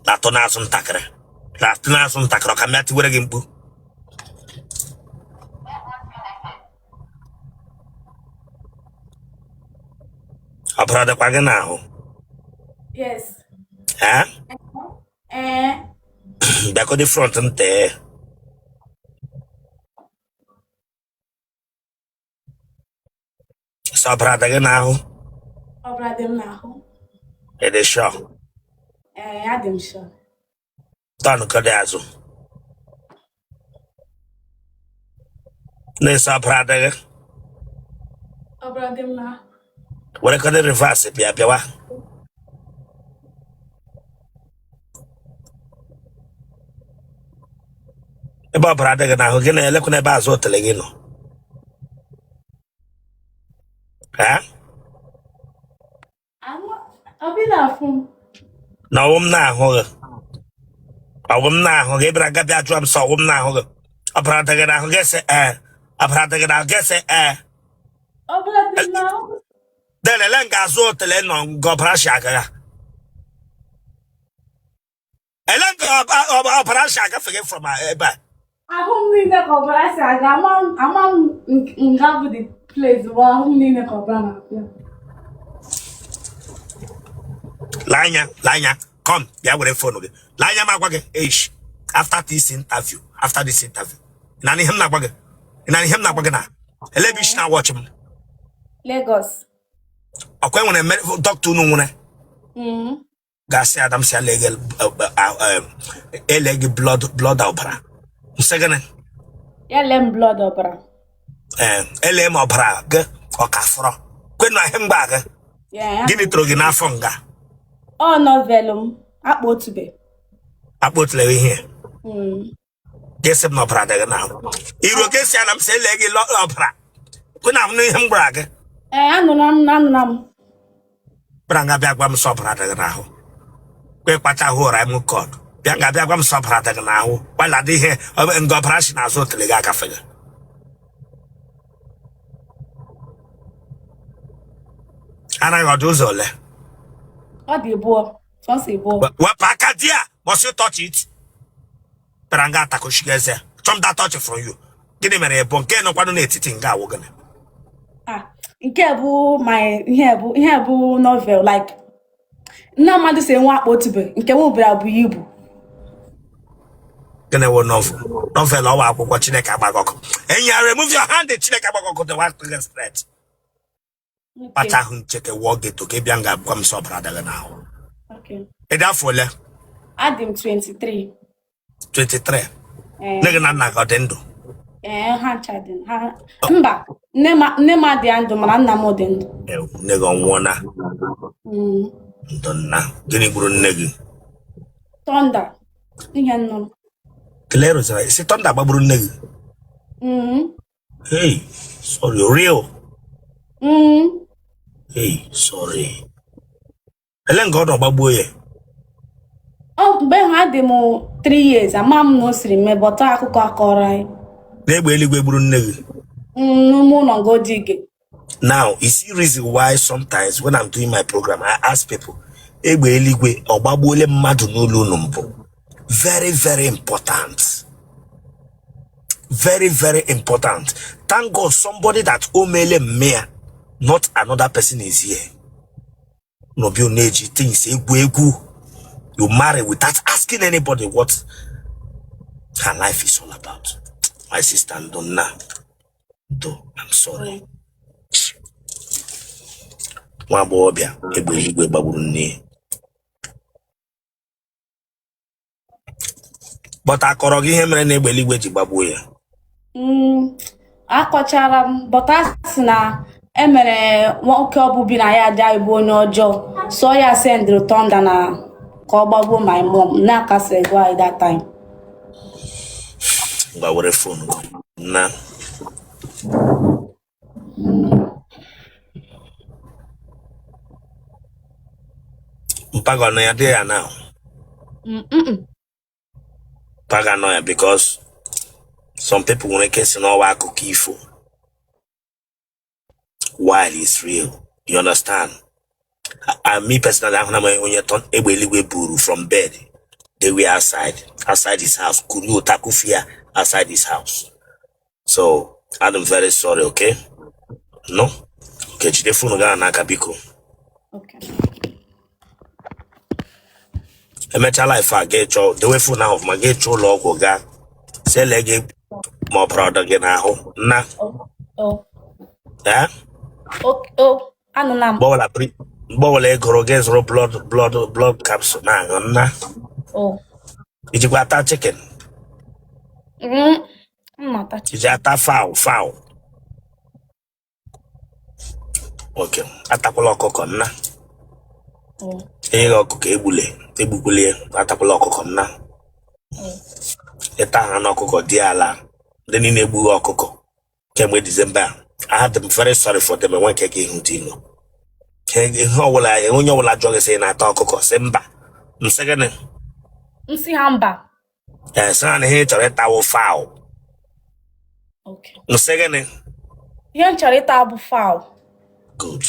Lato na sun takre. Lato na sun takro kamati were gimpu. Abrada kwa gana ho. Yes. Huh? Back on the front and there. So abrada gana ho. Abrada na ho. It is sure. Adam sure. Tano kadazo. Nessa abrada. Abrada na. Where can the reverse be abiwa? Eba abrada gana ho gena ele kuna ba zo Otele gino. Huh? I'll be laughing. Na na ho. Awum na ho ge bra gabi atwam so awum na ho. Abrada gana ho gese abrada gana gese Abrada na. Dele lenga zo Otele no go prashaka. Elenga prashaka forget from eba. I don't need a cobra. I'm in the place where I don't need a cobra. Lanya, come, yeah, with a phone again. Lanya Magwage, ish. After this interview. Nani him Nagwage. Nani him Nagwagana. Elebish now watch him. Lagos. Okay, when I met doctor no one. Gassi Adam say legal blood opera. Second. LM blood opera. LM opera or Cafro. When I him bag. Yeah. Give me trogina funga. Oh, no velum. About to be. About living here. Guess I'm not proud now. You guess I'm saying leggy lot opera. When I'm near him brag. Nam. Branga Bagwam Soprata now. Quick pata who I'm called. Yanga Bagwam Soprata now. While I did here and go prashing as Otele Gaga figure. And I got those all. What the boy? Fancy boy. What Pacadia? Must you touch it? Brangata Kushigese. From that touch from you. Give him a bonke no one in Gawagan. Nkebu my hebu novel like na mmadụ say nwa akpọtube nke m bịara bụ ibu Gonna wo novel or akwụkwọ Chineke agbagọkọ. And you remove your hand the Chineke agbagọkọ the work against threat. Pata hun cheke wo get to kebianga kwam so brother now. Okay. E da fole. Adim 23. 23. Nega na godendo. Ha chadin. Ha mba nne ma dị ndụ mana nna m dị ndụ. Nega nwona. Donna. Gini gburu nne gị. Thunder. Ihe nnụnụ. Claire say, "Sit on that babu nigga." Hey, sorry, real. Hey, sorry. Elen God on babu ye. Oh, mgbe ha dị m 3 years, ama m na o siri me bọta akụkọ akọrọ anyị. Na-egbe eluigwe gburu nne gị. Mụ nọ ngodige. Now, you see reason why sometimes when I'm doing my program, I ask people, egbe eluigwe ọgbagbuole mmadụ n'ụlọ unu mbụ. Very, very important. Very, very important. Thank God somebody that omele mea, not another person is here. No be oneji things egwu. You marry without asking anybody what her life is all about. My sister Ndonna. Though I'm sorry. Wabobia egbe eluigwe gbagburu nne. But akọrọ gị ihe mere na egbe eluigwe ji gbagbuo ya. Akọchara m bọta si na emere nwoke ọbụbi na ya dị bụ onye ọjọọ so ya sendịrị thunder na ka ọ gbagbuo my mom na akasị go at that time. Ngwa were phone na mpaga no ya dey ya now. Paranoia because some people want to guess in all our cookie for while it's real. You understand? And me personally, I'm when you turn a buru from bed. They were outside his house. Kunu Takufia outside his house. So I'm very sorry, okay? No? Okay, jide phone ga na kabiko. Okay. Emecha life a get your the way phone now of my get your logo ga. Say lege more proud again ahụ. Na. Oh. Eh? Okay. Oh. Anunam. Bowala egoro against blood capsule na. Oh. Iji ata chicken. Iji ata fowl. Okay. Atakwala ọkụkọ nna. Oh. Ihe ọkụkọ egbukwulie atakwala ọkụkọ nna. Ịta ha na ọkụkọ dị ala. Ndị niile egbughị ọkụkọ. Kemgbe December. I had them very sorry for them when keke ihu tino. Onye ọbụla jụọ gị sị na-ata ọkụkọ sị mba. Nsị gịnị? Nsị ha mba. Sị ha na ihe chọrọ ịtawo fowl. Okay. Nsị gịnị? Ihe chọrọ ịta bụ fowl. Good.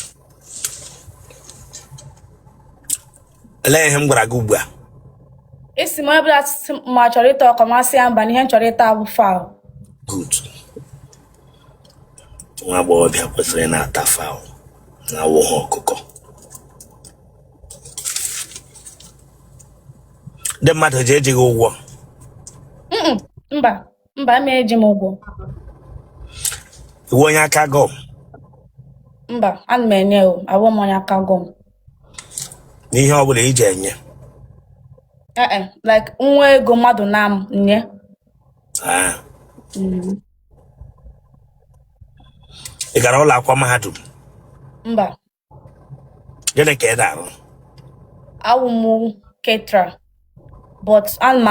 Elee ihe m gwara gị ugbu a? Esi m ebe ma chọrọ ịta ọkọ masị ya mba na ihe chọrọ ịta bụ fowl. Good. Nwa agbọghọbịa kwesịrị na-ata fowl na awụghị ọkụkọ. Ndị mmadụ ji ejighị ụgwọ. Mba eji m ụgwọ. Iwu onye aka gọm. Mba, ana m enye awụ m onye aka gọm. N'ihe ọ bụla iji enye. Like nwa ego mmadụ na m nye. Ị gara ụlọ akwụkwọ mahadum? Mba. Gịnị ka ị na-arụ? Awụ m caterer. But ana m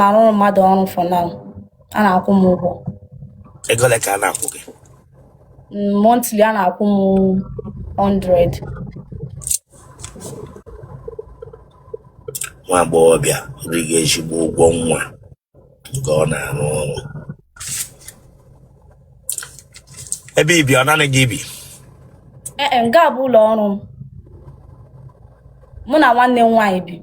arụ mmadụ ọrụ for now. A na-akwụ m ụgwọ. Ego ole ka a na-akwụ gị? Monthly a na-akwụ m 100. Nwa agbọghọbịa rigo ezigbo ụgwọ nwa nke ọ na-arụ ọrụ. Ebe ibi ọ naghị ibi? Nke a bụ ụlọ ọrụ m. Mụ na nwanne m nwaanyị bi.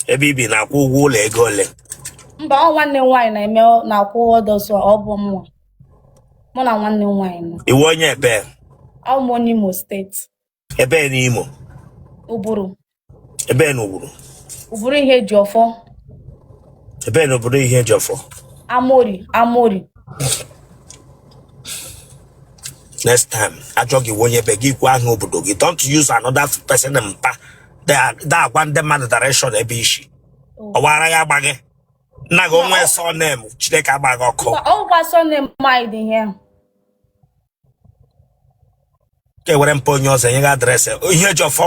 Ebe ibi na-akwụ ụgwọ ụlọ ego ole? Mba, ọ nwanne m nwaanyị na-akwụ ọdọsọ ọ bụ mụ. Mụ na nwanne m nwaanyị nọ. Iwu onye ebe? Ọ bụ onye Imo steeti. Ebe n'Imo? Uburu. Ebe n'Uburu? Uburu ihe eji ọfọ. Ebe n'Uburu ihe eji ọfọ? Amori. Next time, ajọ gị onye ebe gị kwa ahụ obodo gị. Don't use another person mpa. Da agwa ndị mmadụ direction ebe ishi. Ọwara ya agba gị. Nna gị onwe surname Chineke agba gị ọkụ. Ọ gwa surname my dị here. Ka were mpa onye ọzọ nye gị adreesị. Ihe eji ọfọ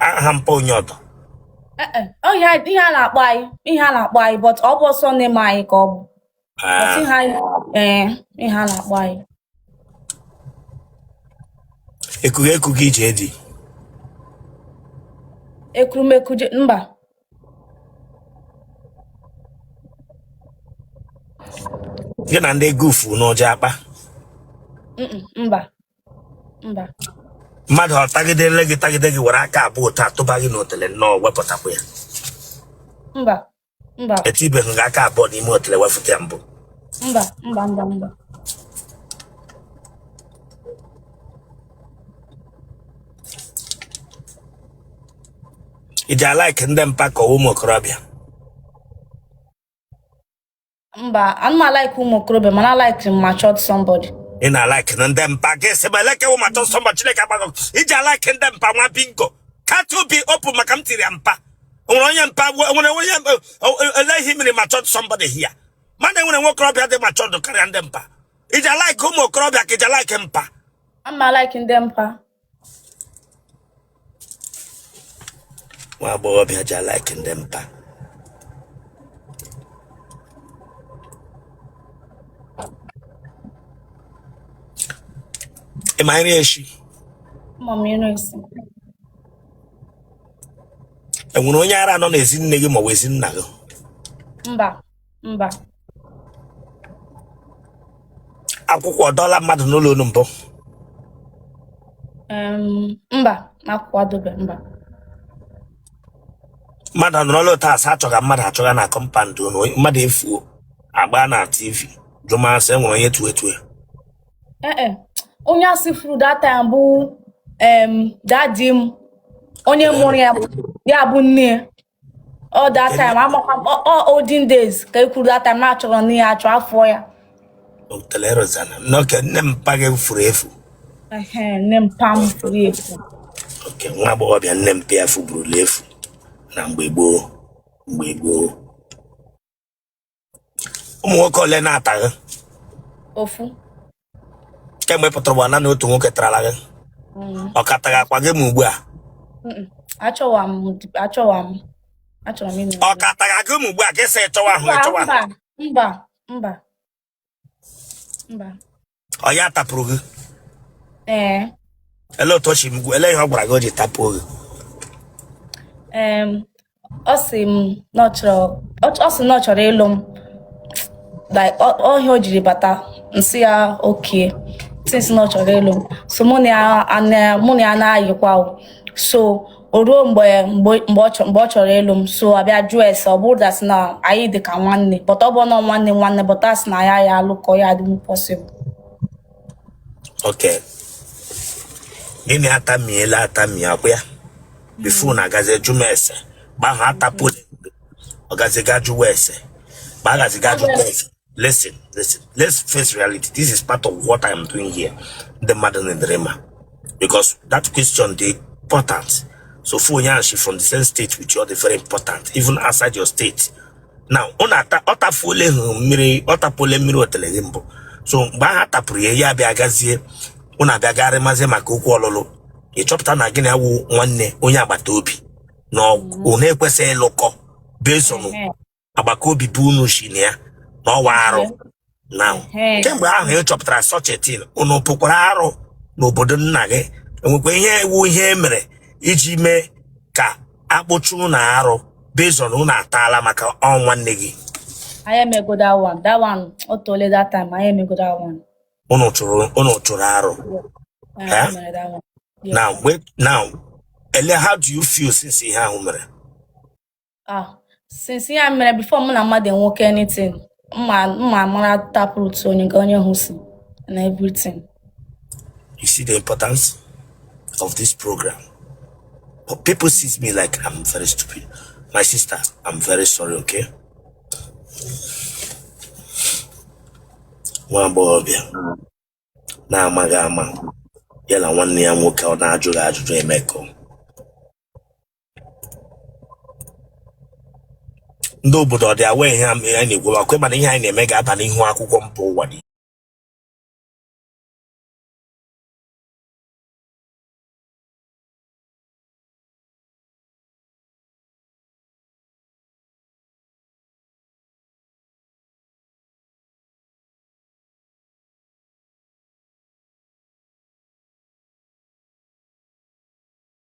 aha mpa onye ọdọ. Ihe a na-akpọ anyị but ọ bụ surname anyị ka ọ bụ. Ihe a na-akpọ anyị. Ekughị ije dị. Ekurumekwu mba. Gị na ndị gufu n'ụjọ akpa. Mba. Mmadụ ọ tagidele gị were aka abụọ taa tụba gị n'Otele nnọọ wepụtakwa ya. Mba. Etibeghị gị aka abụọ n'ime Otele wefụta ya mbụ. Mba. Iji alaiki ndị mpa ka ụmụ okorobịa? Mba, I'm not like ụmụ okorobịa, mana I like matured somebody. Ị na-alaiki ndị mpa gị esi ma eleke ụmụ matured somebody Chineke agbago. Iji alaiki ndị mpa nwa bingo. Can't you be open maka m tiri ya mpa? Nwere onye mpa eleghị mmiri matured somebody here. Mana nwere nwa okorobịa dị matured karịa ndị mpa. Iji alaiki ụmụ okorobịa ka iji alaiki mpa? I'm not like ndị mpa. Nwa agbọghọbịa ji alaiki ndị mpa. Ị ma nri echi? Enwere onye ara nọ n'ezi nne gị ma ọ bụ ezi nna gị? Mba. Akwụkwọ dọla mmadụ n'ụlọ unu mbụ? Mba, akwụkwọ dobe mba. Mada no lo ta sa choga mada choga na compound no mada efu agba na TV juma se nwon ye tuetu onye asị furu that time bụ daddy m onye mụrụ ya bụ nne all that time all olden days ka ekwuru that time na achọrọ nne ya achọ afọ ya Otele Rosanna no ke nne mpage furu efu nne m pam furu efu okay nwa agbọghọ bịa nne mpe ya fuburu efu na mgbe gboo ụmụ nwoke ole na-ataghị ofu kemgbe pụtara na otu nwoke tarala gị ọ kataghị akwa gị ma ugbu a achọrọ m ịnụ ọ kataghị gị ma ugbu a gị sị ịchọwa ahụ mba ọ ya tapụrụ gị ele otu ochi mgbu ele ihe ọ gwara gị o ji tapụ gị ọ sị na ọ chọrọ ịlụ m like ọhịa o jiri bata nsị ya oke since na ọ chọrọ ịlụ m so mụ na ya na-ayịkwa so o ruo mgbe ọ chọrọ ịlụ m so abịa jụọ ese ọ bụrụ dasị na anyị dị ka nwanne but ọ bụ na nwanne but asị na ya alụkọ ya adịm possible. Okay. Nini atamiela atamia ya before na gaze jumese ba ha tapole ogaze gaju wese ba gaze gaju wese. Listen, let's face reality. This is part of what I am doing here, the madam and the rema, because that question is important. So for she from the same state with you are very important, even outside your state. Now otafole miri otelembo. So ba ha tapure ya bia gazie una bia gare maze maka okwu ololo e chọpụta na gịnị awụ nwanne onye agbata obi no one ekwesị ịlụkọ bezonu agbata obi bụ unu shine ya na ọwa arụ now kemgbe ahụ e chọpụtara such a thing unu pụkwara arụ n'obodo nna gị enwekwa ihe ewu ihe mere iji mee ka akpụchu na arụ bezonu na atala maka nwanne gị. I am a good one. That one, Otele that time. I am a good one. Uno churaro. Yeah. That one. Yeah. Now, Ele, how do you feel since he had umre? Since he had before Mama didn't work anything. Mama tap roots on your husi and everything. You see the importance of this program. But people see me like I'm very stupid. My sister, I'm very sorry, okay? Wambobia na amaga ama yala nwanne ya nwoke ọ na-ajụghị ajụjụ emeko ndị obodo ọ dị awe ihe a na-egwu akwe mana ihe anyị na-eme ga-aba n'ihu akwụkwọ mpụ ụwa dị